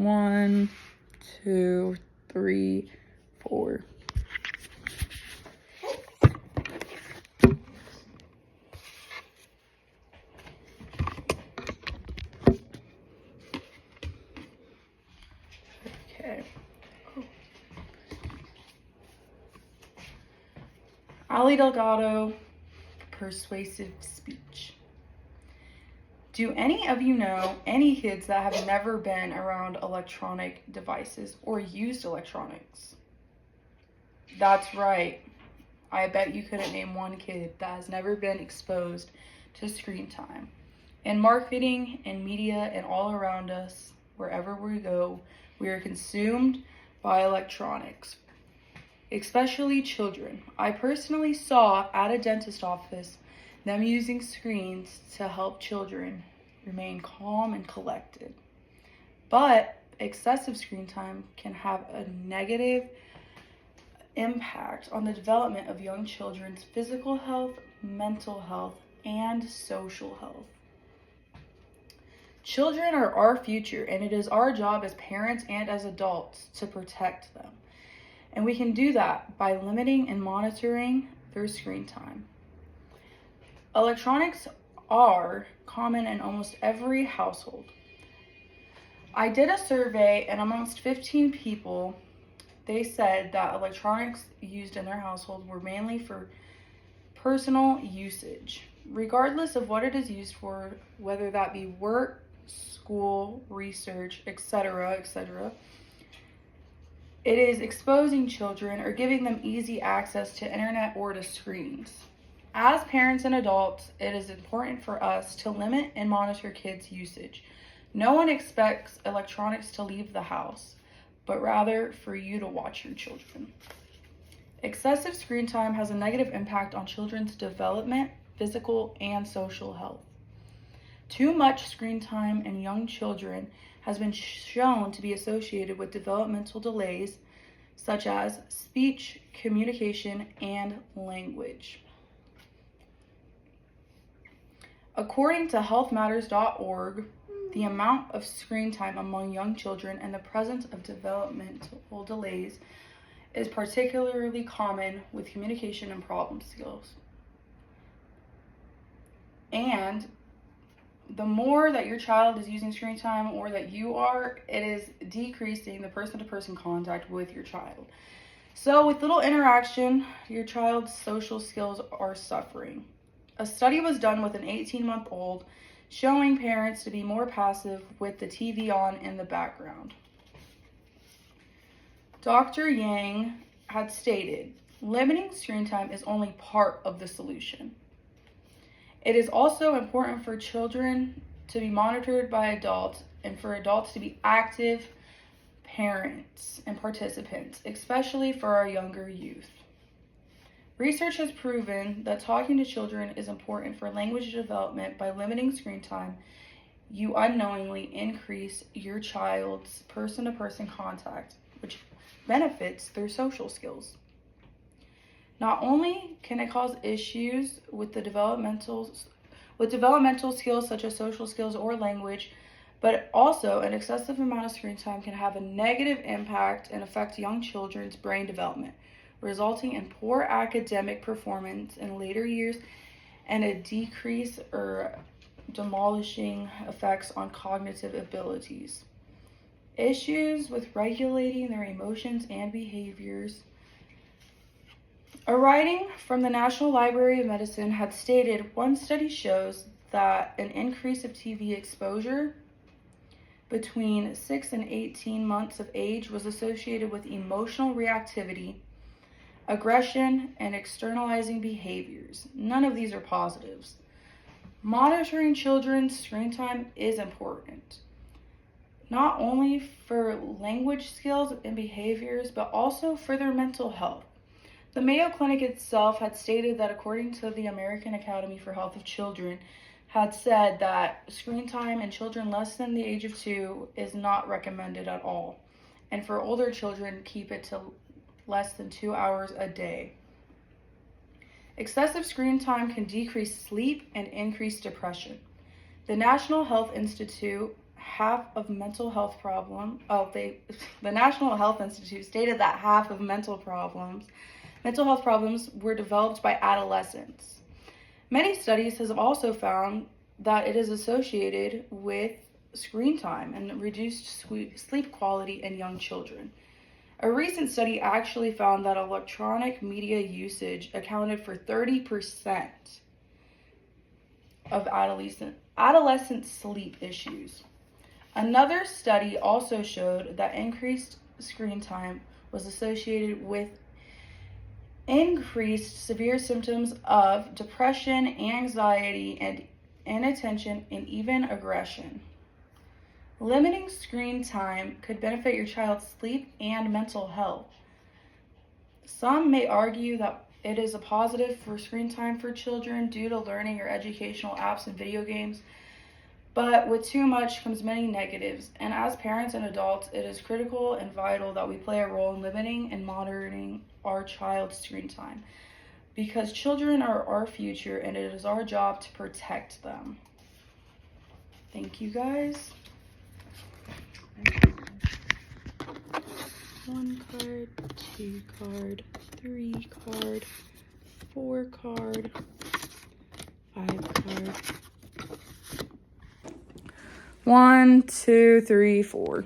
1, 2, 3, 4. Okay. Ali Delgado, Persuasive Speech. Do any of you know any kids that have never been around electronic devices or used electronics? That's right. I bet you couldn't name one kid that has never been exposed to screen time. In marketing and media and all around us, wherever we go, we are consumed by electronics, especially children. I personally saw at a dentist office them using screens to help children remain calm and collected. But excessive screen time can have a negative impact on the development of young children's physical health, mental health, and social health. Children are our future, and it is our job as parents and as adults to protect them. And we can do that by limiting and monitoring their screen time. Electronics are common in almost every household. I did a survey, and amongst 15 people, they said that electronics used in their household were mainly for personal usage, regardless of what it is used for, whether that be work, school, research, etc., etc. It is exposing children or giving them easy access to internet or to screens. As parents and adults, it is important for us to limit and monitor kids' usage. No one expects electronics to leave the house, but rather for you to watch your children. Excessive screen time has a negative impact on children's development, physical, and social health. Too much screen time in young children has been shown to be associated with developmental delays such as speech, communication, and language. According to healthmatters.org, the amount of screen time among young children and the presence of developmental delays is particularly common with communication and problem skills. And the more that your child is using screen time or that you are, it is decreasing the person-to-person contact with your child. So with little interaction, your child's social skills are suffering. A study was done with an 18-month-old showing parents to be more passive with the TV on in the background. Dr. Yang had stated, limiting screen time is only part of the solution. It is also important for children to be monitored by adults and for adults to be active parents and participants, especially for our younger youth. Research has proven that talking to children is important for language development. By limiting screen time, you unknowingly increase your child's person-to-person contact, which benefits their social skills. Not only can it cause issues with developmental skills such as social skills or language, but also an excessive amount of screen time can have a negative impact and affect young children's brain development, resulting in poor academic performance in later years and a decrease or demolishing effects on cognitive abilities. Issues with regulating their emotions and behaviors. A writing from the National Library of Medicine had stated one study shows that an increase of TV exposure between 6 and 18 months of age was associated with emotional reactivity, aggression, and externalizing behaviors. None of these are positives. Monitoring children's screen time is important, not only for language skills and behaviors, but also for their mental health. The Mayo Clinic itself had stated that according to the American Academy for Health of Children, had said that screen time in children less than the age of 2 is not recommended at all. And for older children, keep it to less than 2 hours a day. Excessive screen time can decrease sleep and increase depression. The National Health Institute half of mental health the National Health Institute stated that half of mental health problems were developed by adolescents. Many studies have also found that it is associated with screen time and reduced sleep quality in young children. A recent study actually found that electronic media usage accounted for 30% of adolescent sleep issues. Another study also showed that increased screen time was associated with increased severe symptoms of depression, anxiety, and inattention, and even aggression. Limiting screen time could benefit your child's sleep and mental health. Some may argue that it is a positive for screen time for children due to learning or educational apps and video games, but with too much comes many negatives, and as parents and adults, it is critical and vital that we play a role in limiting and monitoring our child's screen time, because children are our future and it is our job to protect them. Thank you, guys. 1 card, 2 card, 3 card, 4 card, 5 card. 1, 2, 3, 4.